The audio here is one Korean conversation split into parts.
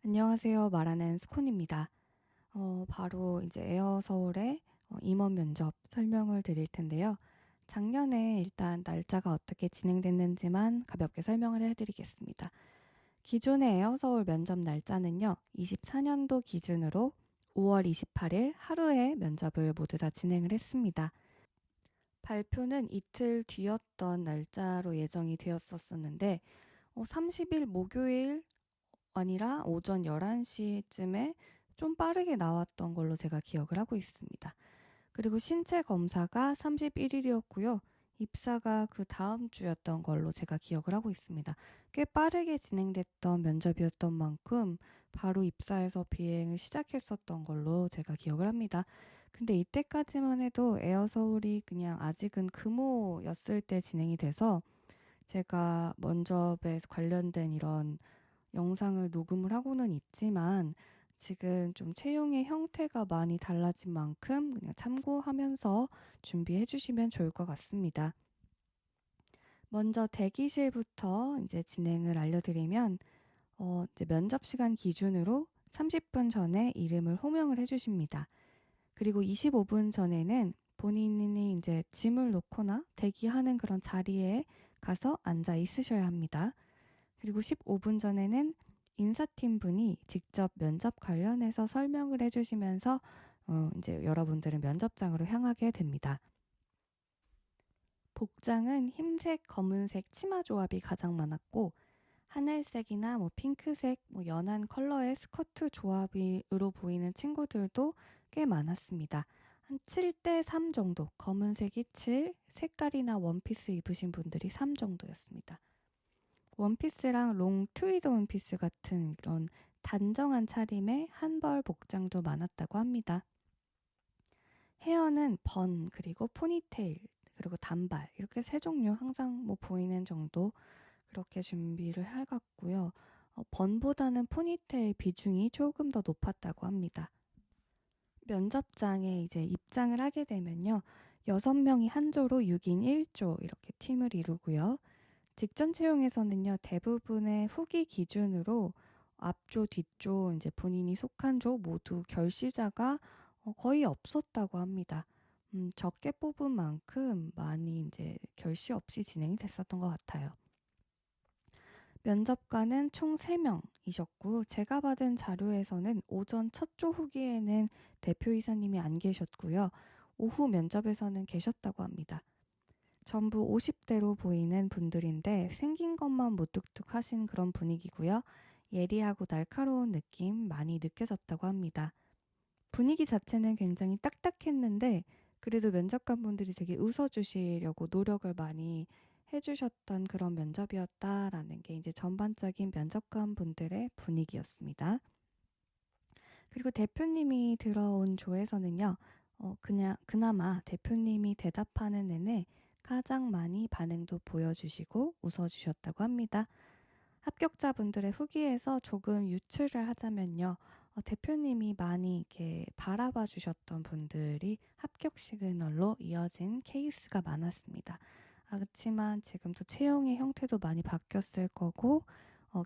안녕하세요. 말하는 스콘입니다. 바로 이제 에어 서울의 임원 면접 설명을 드릴 텐데요. 작년에 일단 날짜가 어떻게 진행됐는지만 가볍게 설명을 해드리겠습니다. 기존의 에어 서울 면접 날짜는요, 24년도 기준으로 5월 28일 하루에 면접을 모두 다 진행을 했습니다. 발표는 이틀 뒤였던 날짜로 예정이 되었었는데, 30일 목요일 아니라 오전 11시쯤에 좀 빠르게 나왔던 걸로 제가 기억을 하고 있습니다. 그리고 신체 검사가 31일이었고요. 입사가 그 다음 주였던 걸로 제가 기억을 하고 있습니다. 꽤 빠르게 진행됐던 면접이었던 만큼 바로 입사해서 비행을 시작했었던 걸로 제가 기억을 합니다. 근데 이때까지만 해도 에어서울이 그냥 아직은 금호였을 때 진행이 돼서 제가 면접에 관련된 이런 영상을 녹음을 하고는 있지만 지금 좀 채용의 형태가 많이 달라진 만큼 그냥 참고하면서 준비해 주시면 좋을 것 같습니다. 먼저 대기실부터 이제 진행을 알려드리면 이제 면접 시간 기준으로 30분 전에 이름을 호명을 해주십니다. 그리고 25분 전에는 본인이 이제 짐을 놓거나 대기하는 그런 자리에 가서 앉아 있으셔야 합니다. 그리고 15분 전에는 인사팀 분이 직접 면접 관련해서 설명을 해주시면서 이제 여러분들은 면접장으로 향하게 됩니다. 복장은 흰색, 검은색 치마 조합이 가장 많았고 하늘색이나 핑크색, 연한 컬러의 스커트 조합으로 보이는 친구들도 꽤 많았습니다. 한 7대 3 정도, 검은색이 7, 색깔이나 원피스 입으신 분들이 3 정도였습니다. 원피스랑 롱 트위드 원피스 같은 이런 단정한 차림의 한벌 복장도 많았다고 합니다. 헤어는 번, 그리고 포니테일, 그리고 단발 이렇게 세 종류 항상 보이는 정도 그렇게 준비를 해갔고요. 번보다는 포니테일 비중이 조금 더 높았다고 합니다. 면접장에 이제 입장을 하게 되면요. 6명이 한 조로 6인 1조 이렇게 팀을 이루고요. 직전 채용에서는요, 대부분의 후기 기준으로 앞조, 뒤조, 이제 본인이 속한 조 모두 결시자가 거의 없었다고 합니다. 적게 뽑은 만큼 많이 이제 결시 없이 진행이 됐었던 것 같아요. 면접관은 총 3명이셨고, 제가 받은 자료에서는 오전 첫 조 후기에는 대표이사님이 안 계셨고요. 오후 면접에서는 계셨다고 합니다. 전부 50대로 보이는 분들인데 생긴 것만 무뚝뚝하신 그런 분위기고요. 예리하고 날카로운 느낌 많이 느껴졌다고 합니다. 분위기 자체는 굉장히 딱딱했는데 그래도 면접관 분들이 되게 웃어주시려고 노력을 많이 해주셨던 그런 면접이었다라는 게 이제 전반적인 면접관 분들의 분위기였습니다. 그리고 대표님이 들어온 조에서는요, 그냥 그나마 대표님이 대답하는 내내 가장 많이 반응도 보여주시고 웃어주셨다고 합니다. 합격자분들의 후기에서 조금 유추를 하자면요, 대표님이 많이 이렇게 바라봐 주셨던 분들이 합격 시그널로 이어진 케이스가 많았습니다. 그렇지만 지금 또 채용의 형태도 많이 바뀌었을 거고,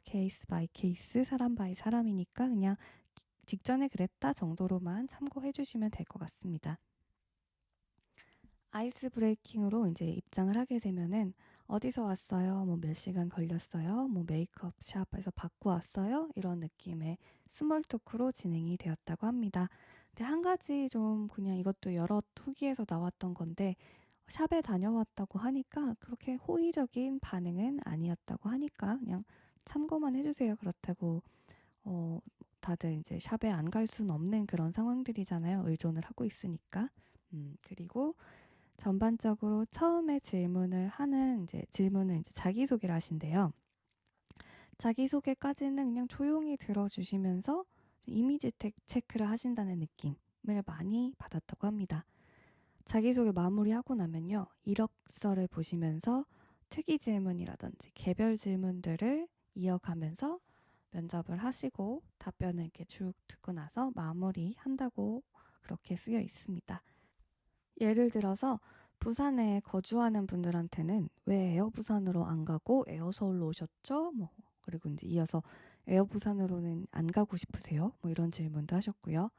케이스 바이 케이스, 사람 바이 사람이니까 그냥 직전에 그랬다 정도로만 참고해 주시면 될 것 같습니다. 아이스 브레이킹으로 이제 입장을 하게 되면은 어디서 왔어요? 몇 시간 걸렸어요? 메이크업 샵에서 받고 왔어요? 이런 느낌의 스몰 토크로 진행이 되었다고 합니다. 근데 한 가지 좀 그냥 이것도 여러 후기에서 나왔던 건데 샵에 다녀왔다고 하니까 그렇게 호의적인 반응은 아니었다고 하니까 그냥 참고만 해주세요. 그렇다고 어, 다들 이제 샵에 안 갈 수는 없는 그런 상황들이잖아요. 의존을 하고 있으니까. 그리고 전반적으로 처음에 질문을 이제 자기소개를 하신대요. 자기소개까지는 그냥 조용히 들어주시면서 이미지 체크를 하신다는 느낌을 많이 받았다고 합니다. 자기소개 마무리하고 나면요. 이력서를 보시면서 특이 질문이라든지 개별 질문들을 이어가면서 면접을 하시고 답변을 이렇게 쭉 듣고 나서 마무리한다고 그렇게 쓰여 있습니다. 예를 들어서 부산에 거주하는 분들한테는 왜 에어 부산으로 안 가고 에어 서울로 오셨죠? 그리고 이제 이어서 에어부산으로는 안 가고 싶으세요? 뭐 이런 질문도 하셨고요.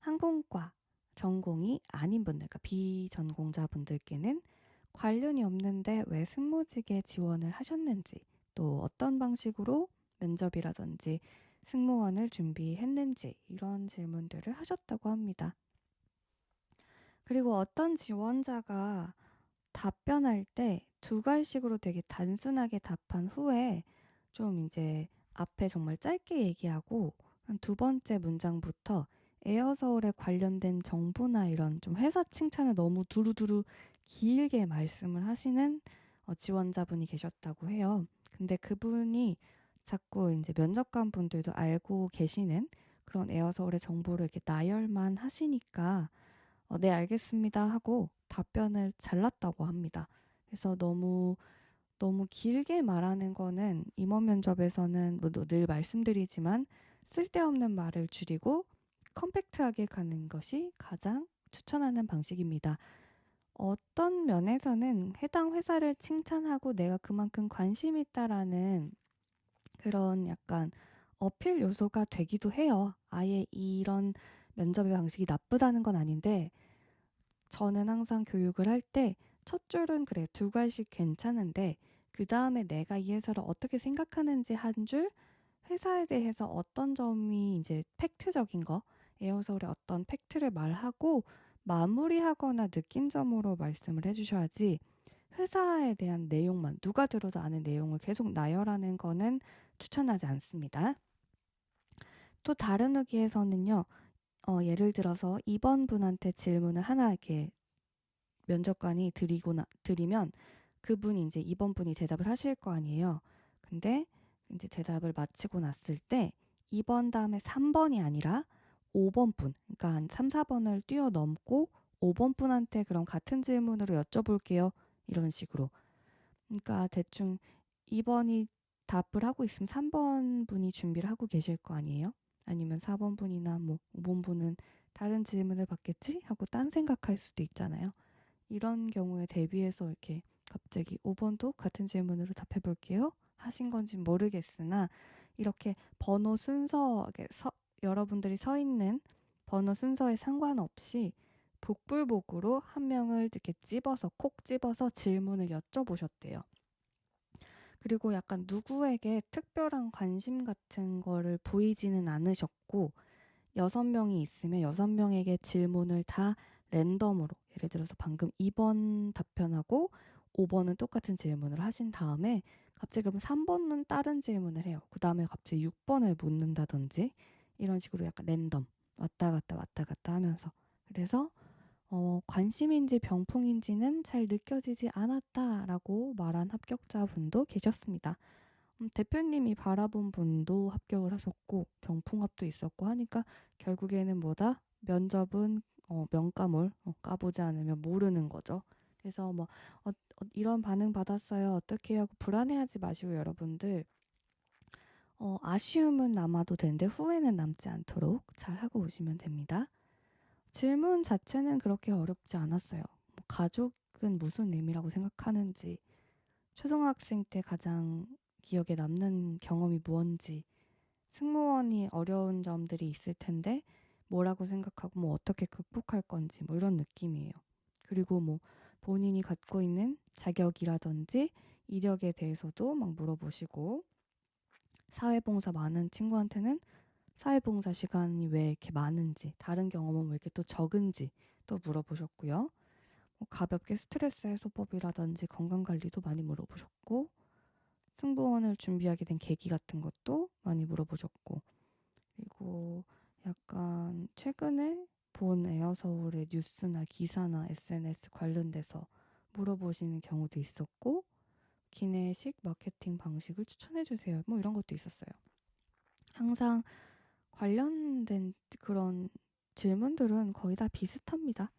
항공과 전공이 아닌 분들, 그러니까 비전공자분들께는 관련이 없는데 왜 승무직에 지원을 하셨는지, 또 어떤 방식으로 면접이라든지 승무원을 준비했는지 이런 질문들을 하셨다고 합니다. 그리고 어떤 지원자가 답변할 때 두 갈식으로 되게 단순하게 답한 후에 좀 이제 앞에 정말 짧게 얘기하고 한 두 번째 문장부터 에어서울에 관련된 정보나 이런 좀 회사 칭찬을 너무 두루두루 길게 말씀을 하시는 지원자분이 계셨다고 해요. 근데 그분이 자꾸 이제 면접관 분들도 알고 계시는 그런 에어서울의 정보를 이렇게 나열만 하시니까 네, 알겠습니다 하고 답변을 잘랐다고 합니다. 그래서 너무 길게 말하는 거는 임원 면접에서는 늘 말씀드리지만 쓸데없는 말을 줄이고 컴팩트하게 가는 것이 가장 추천하는 방식입니다. 어떤 면에서는 해당 회사를 칭찬하고 내가 그만큼 관심 있다라는 그런 약간 어필 요소가 되기도 해요. 아예 이런 면접의 방식이 나쁘다는 건 아닌데 저는 항상 교육을 할 때 첫 줄은 그래 두 갈씩 괜찮은데 그 다음에 내가 이 회사를 어떻게 생각하는지 한 줄, 회사에 대해서 어떤 점이 이제 팩트적인 거, 에어서울의 어떤 팩트를 말하고 마무리하거나 느낀 점으로 말씀을 해주셔야지 회사에 대한 내용만 누가 들어도 아는 내용을 계속 나열하는 거는 추천하지 않습니다. 또 다른 의기에서는요. 예를 들어서 2번 분한테 질문을 하나 이렇게 면접관이 드리면 그분이 이제 2번 분이 대답을 하실 거 아니에요. 근데 이제 대답을 마치고 났을 때 2번 다음에 3번이 아니라 5번 분, 그러니까 한 3, 4번을 뛰어넘고 5번 분한테 그럼 같은 질문으로 여쭤볼게요. 이런 식으로. 그러니까 대충 2번이 답을 하고 있으면 3번 분이 준비를 하고 계실 거 아니에요? 아니면 4번 분이나 뭐 5번 분은 다른 질문을 받겠지? 하고 딴 생각할 수도 있잖아요. 이런 경우에 대비해서 이렇게 갑자기 5번도 같은 질문으로 답해 볼게요. 하신 건지 모르겠으나 이렇게 번호 순서, 여러분들이 서 있는 번호 순서에 상관없이 복불복으로 한 명을 이렇게 콕 집어서 질문을 여쭤보셨대요. 그리고 약간 누구에게 특별한 관심 같은 거를 보이지는 않으셨고 6명이 있으면 6명에게 질문을 다 랜덤으로 예를 들어서 방금 2번 답변하고 5번은 똑같은 질문을 하신 다음에 갑자기 그럼 3번은 다른 질문을 해요. 그 다음에 갑자기 6번을 묻는다든지 이런 식으로 약간 랜덤 왔다 갔다 하면서 그래서 관심인지 병풍인지는 잘 느껴지지 않았다라고 말한 합격자분도 계셨습니다. 대표님이 바라본 분도 합격을 하셨고 병풍합도 있었고 하니까 결국에는 뭐다? 면접은 명감을 까보지 않으면 모르는 거죠. 그래서 뭐 이런 반응 받았어요. 어떻게 하고 불안해하지 마시고 여러분들 아쉬움은 남아도 되는데 후회는 남지 않도록 잘 하고 오시면 됩니다. 질문 자체는 그렇게 어렵지 않았어요. 뭐 가족은 무슨 의미라고 생각하는지, 초등학생 때 가장 기억에 남는 경험이 무언지, 승무원이 어려운 점들이 있을 텐데 뭐라고 생각하고 뭐 어떻게 극복할 건지 뭐 이런 느낌이에요. 그리고 뭐 본인이 갖고 있는 자격이라든지 이력에 대해서도 막 물어보시고 사회봉사 많은 친구한테는 사회봉사 시간이 왜 이렇게 많은지 다른 경험은 왜 이렇게 또 적은지 또 물어보셨고요. 뭐 가볍게 스트레스 해소법이라든지 건강관리도 많이 물어보셨고 승무원을 준비하게 된 계기 같은 것도 많이 물어보셨고 그리고 약간 최근에 본 에어서울의 뉴스나 기사나 SNS 관련돼서 물어보시는 경우도 있었고 기내식 마케팅 방식을 추천해주세요. 뭐 이런 것도 있었어요. 항상 관련된 그런 질문들은 거의 다 비슷합니다.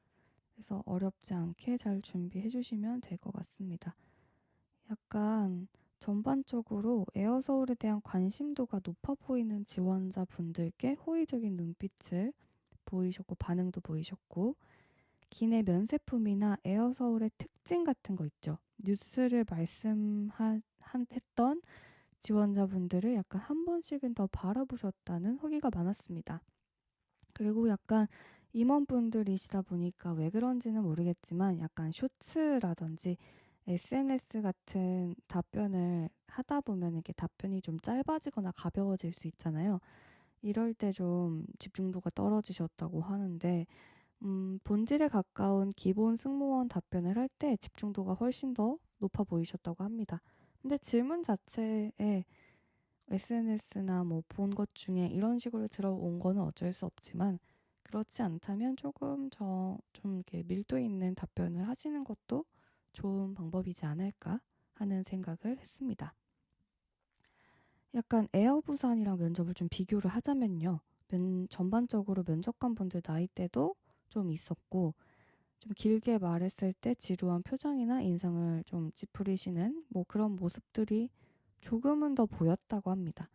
그래서 어렵지 않게 잘 준비해 주시면 될 것 같습니다. 약간 전반적으로 에어서울에 대한 관심도가 높아 보이는 지원자분들께 호의적인 눈빛을 보이셨고 반응도 보이셨고 기내 면세품이나 에어서울의 특징 같은 거 있죠. 뉴스를 했던 지원자분들을 약간 한 번씩은 더 바라보셨다는 후기가 많았습니다. 그리고 약간 임원분들이시다 보니까 왜 그런지는 모르겠지만 약간 쇼츠라든지 SNS 같은 답변을 하다 보면 이렇게 답변이 좀 짧아지거나 가벼워질 수 있잖아요. 이럴 때 좀 집중도가 떨어지셨다고 하는데 본질에 가까운 기본 승무원 답변을 할 때 집중도가 훨씬 더 높아 보이셨다고 합니다. 근데 질문 자체에 SNS나 뭐 본 것 중에 이런 식으로 들어온 거는 어쩔 수 없지만 그렇지 않다면 조금 좀 이렇게 밀도 있는 답변을 하시는 것도 좋은 방법이지 않을까 하는 생각을 했습니다. 약간 에어부산이랑 면접을 좀 비교를 하자면요. 전반적으로 면접관분들 나이대도 좀 있었고 좀 길게 말했을 때 지루한 표정이나 인상을 좀 찌푸리시는 뭐 그런 모습들이 조금은 더 보였다고 합니다.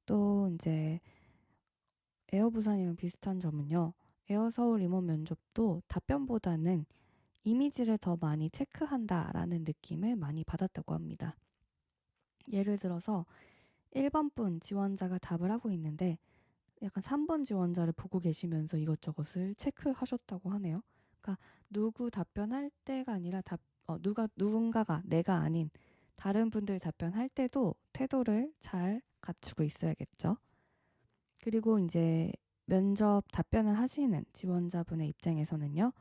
또 이제 에어부산이랑 비슷한 점은요. 에어서울 임원 면접도 답변보다는 이미지를 더 많이 체크한다라는 느낌을 많이 받았다고 합니다. 예를 들어서 1번분 지원자가 답을 하고 있는데 약간 3번 지원자를 보고 계시면서 이것저것을 체크하셨다고 하네요. 그러니까 누구 답변할 때가 아니라 누군가가 내가 아닌 다른 분들 답변할 때도 태도를 잘 갖추고 있어야겠죠. 그리고 이제 면접 답변을 하시는 지원자분의 입장에서는요.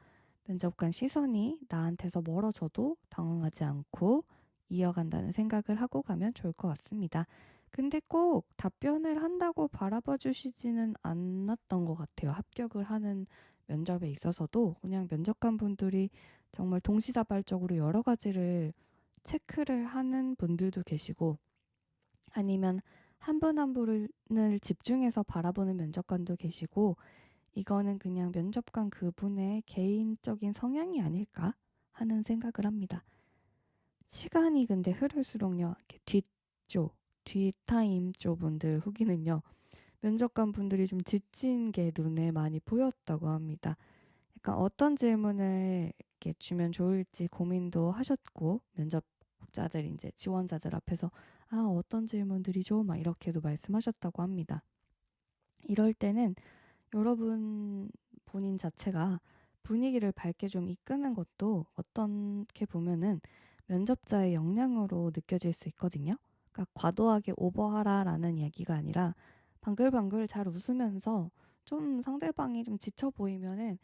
면접관 시선이 나한테서 멀어져도 당황하지 않고 이어간다는 생각을 하고 가면 좋을 것 같습니다. 근데 꼭 답변을 한다고 바라봐 주시지는 않았던 것 같아요. 합격을 하는 면접에 있어서도 그냥 면접관 분들이 정말 동시다발적으로 여러 가지를 체크를 하는 분들도 계시고 아니면 한 분 한 분을 집중해서 바라보는 면접관도 계시고 이거는 그냥 면접관 그분의 개인적인 성향이 아닐까 하는 생각을 합니다. 시간이 근데 흐를수록요. 이렇게 뒷타임 쪽 분들 후기는요. 면접관 분들이 좀 지친 게 눈에 많이 보였다고 합니다. 약간 어떤 질문을 이렇게 주면 좋을지 고민도 하셨고 면접자들 이제 지원자들 앞에서 어떤 질문들이죠? 막 이렇게도 말씀하셨다고 합니다. 이럴 때는 여러분 본인 자체가 분위기를 밝게 좀 이끄는 것도 어떻게 보면은 면접자의 역량으로 느껴질 수 있거든요. 그러니까 과도하게 오버하라라는 이야기가 아니라 방글방글 잘 웃으면서 좀 상대방이 좀 지쳐 보이면은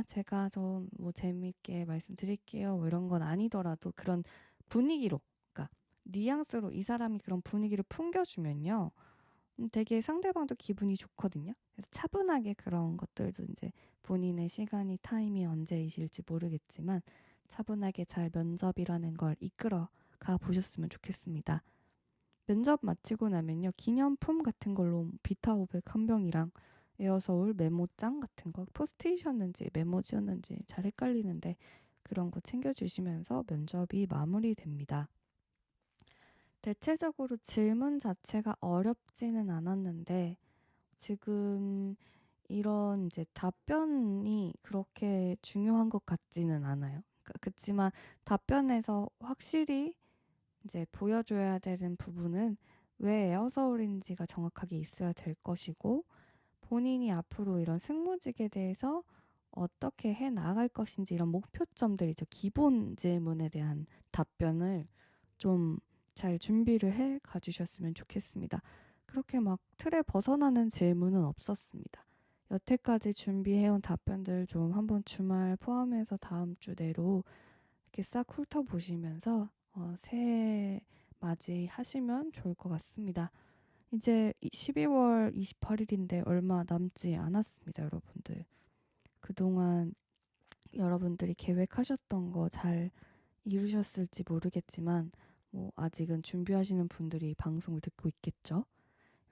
제가 좀 뭐 재밌게 말씀드릴게요. 뭐 이런 건 아니더라도 그런 분위기로, 그러니까 뉘앙스로 이 사람이 그런 분위기를 풍겨주면요. 되게 상대방도 기분이 좋거든요. 그래서 차분하게 그런 것들도 이제 본인의 시간이 타임이 언제이실지 모르겠지만 차분하게 잘 면접이라는 걸 이끌어 가 보셨으면 좋겠습니다. 면접 마치고 나면요. 기념품 같은 걸로 비타500 한 병이랑 에어서울 메모장 같은 거 포스트잇이었는지 메모지였는지 잘 헷갈리는데 그런 거 챙겨주시면서 면접이 마무리됩니다. 대체적으로 질문 자체가 어렵지는 않았는데 지금 이런 이제 답변이 그렇게 중요한 것 같지는 않아요. 그렇지만 답변에서 확실히 이제 보여줘야 되는 부분은 왜 에어서울인지가 정확하게 있어야 될 것이고 본인이 앞으로 이런 승무직에 대해서 어떻게 해 나갈 것인지 이런 목표점들이죠. 기본 질문에 대한 답변을 좀 잘 준비를 해 가주셨으면 좋겠습니다. 그렇게 막 틀에 벗어나는 질문은 없었습니다. 여태까지 준비해온 답변들 좀 한번 주말 포함해서 다음 주 내로 이렇게 싹 훑어보시면서 새해 맞이하시면 좋을 것 같습니다. 이제 12월 28일인데 얼마 남지 않았습니다, 여러분들. 그동안 여러분들이 계획하셨던 거 잘 이루셨을지 모르겠지만 뭐 아직은 준비하시는 분들이 방송을 듣고 있겠죠.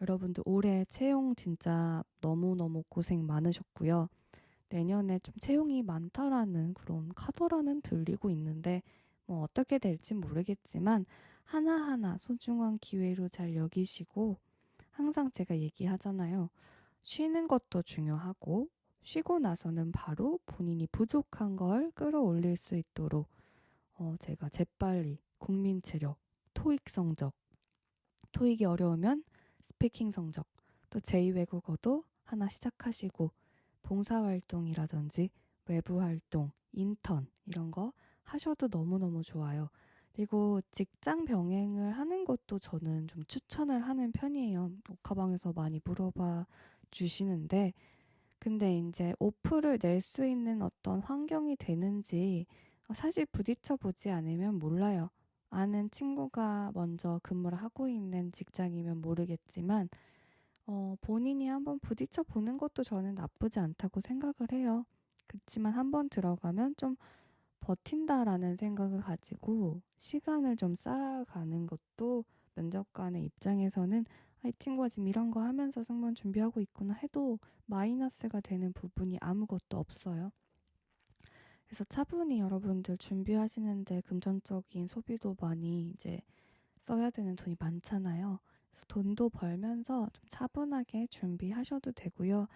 여러분들 올해 채용 진짜 너무너무 고생 많으셨고요. 내년에 좀 채용이 많다라는 그런 카더라는 들리고 있는데 뭐 어떻게 될지 모르겠지만 하나하나 소중한 기회로 잘 여기시고 항상 제가 얘기하잖아요. 쉬는 것도 중요하고 쉬고 나서는 바로 본인이 부족한 걸 끌어올릴 수 있도록 제가 재빨리 국민 체력, 토익 성적, 토익이 어려우면 스피킹 성적, 또 제2외국어도 하나 시작하시고 봉사활동이라든지 외부활동, 인턴 이런 거 하셔도 너무너무 좋아요. 그리고 직장 병행을 하는 것도 저는 좀 추천을 하는 편이에요. 옥하방에서 많이 물어봐 주시는데 근데 이제 오프를 낼 수 있는 어떤 환경이 되는지 사실 부딪혀 보지 않으면 몰라요. 아는 친구가 먼저 근무를 하고 있는 직장이면 모르겠지만 본인이 한번 부딪혀 보는 것도 저는 나쁘지 않다고 생각을 해요. 그렇지만 한번 들어가면 좀 버틴다라는 생각을 가지고 시간을 좀 쌓아가는 것도 면접관의 입장에서는 이 친구가 지금 이런 거 하면서 승무원 준비하고 있구나 해도 마이너스가 되는 부분이 아무것도 없어요. 그래서 차분히 여러분들 준비하시는데 금전적인 소비도 많이 이제 써야 되는 돈이 많잖아요. 그래서 돈도 벌면서 좀 차분하게 준비하셔도 되고요.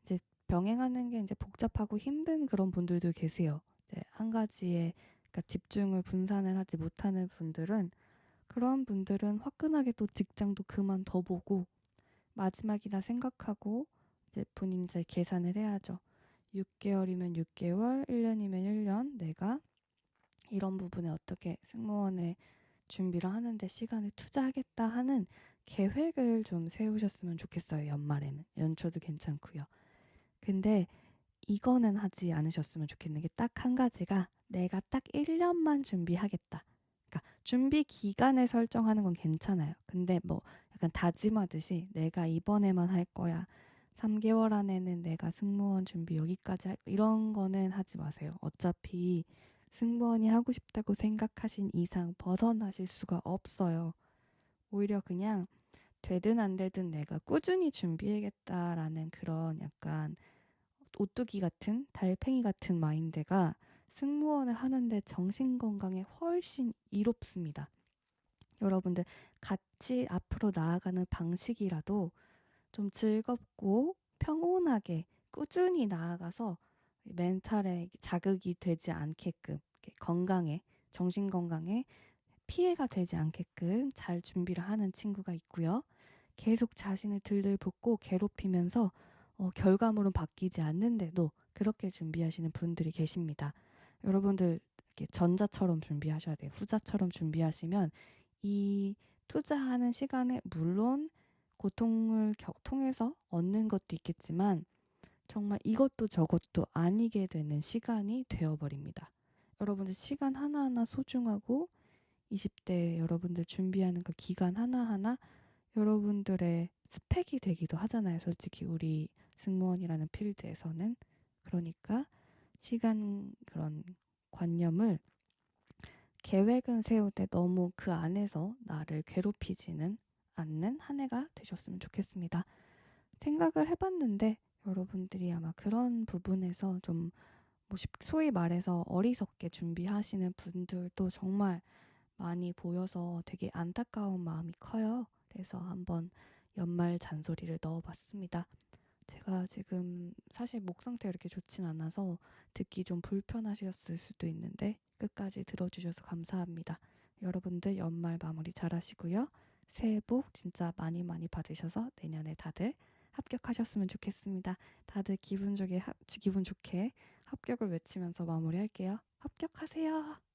이제 병행하는 게 이제 복잡하고 힘든 그런 분들도 계세요. 이제 한 가지에 그러니까 집중을 분산을 하지 못하는 분들은 그런 분들은 화끈하게 또 직장도 그만둬보고 마지막이라 생각하고 이제 본인 이제 계산을 해야죠. 6개월이면 6개월, 1년이면 1년 내가 이런 부분에 어떻게 승무원의 준비를 하는데 시간을 투자하겠다 하는 계획을 좀 세우셨으면 좋겠어요. 연말에는. 연초도 괜찮고요. 근데 이거는 하지 않으셨으면 좋겠는 게 딱 한 가지가 내가 딱 1년만 준비하겠다. 그러니까 준비 기간을 설정하는 건 괜찮아요. 근데 뭐 약간 다짐하듯이 내가 이번에만 할 거야. 3개월 안에는 내가 승무원 준비 여기까지 이런 거는 하지 마세요. 어차피 승무원이 하고 싶다고 생각하신 이상 벗어나실 수가 없어요. 오히려 그냥 되든 안 되든 내가 꾸준히 준비해야겠다라는 그런 약간 오뚜기 같은 달팽이 같은 마인드가 승무원을 하는데 정신건강에 훨씬 이롭습니다. 여러분들 같이 앞으로 나아가는 방식이라도 좀 즐겁고 평온하게 꾸준히 나아가서 멘탈에 자극이 되지 않게끔 건강에 정신건강에 피해가 되지 않게끔 잘 준비를 하는 친구가 있고요. 계속 자신을 들들 볶고 괴롭히면서 결과물은 바뀌지 않는데도 그렇게 준비하시는 분들이 계십니다. 여러분들 이렇게 전자처럼 준비하셔야 돼요. 후자처럼 준비하시면 이 투자하는 시간에 물론 고통을 통해서 얻는 것도 있겠지만 정말 이것도 저것도 아니게 되는 시간이 되어버립니다. 여러분들 시간 하나하나 소중하고 20대 여러분들 준비하는 그 기간 하나하나 여러분들의 스펙이 되기도 하잖아요. 솔직히 우리 승무원이라는 필드에서는. 그러니까 시간 그런 관념을 계획은 세우되 너무 그 안에서 나를 괴롭히지는 않는 한 해가 되셨으면 좋겠습니다. 생각을 해봤는데 여러분들이 아마 그런 부분에서 좀 소위 말해서 어리석게 준비하시는 분들도 정말 많이 보여서 되게 안타까운 마음이 커요. 그래서 한번 연말 잔소리를 넣어봤습니다. 제가 지금 사실 목 상태가 이렇게 좋진 않아서 듣기 좀 불편하셨을 수도 있는데 끝까지 들어주셔서 감사합니다. 여러분들 연말 마무리 잘 하시고요. 새해 복 진짜 많이 많이 받으셔서 내년에 다들 합격하셨으면 좋겠습니다. 다들 기분 좋게 합격을 외치면서 마무리할게요. 합격하세요.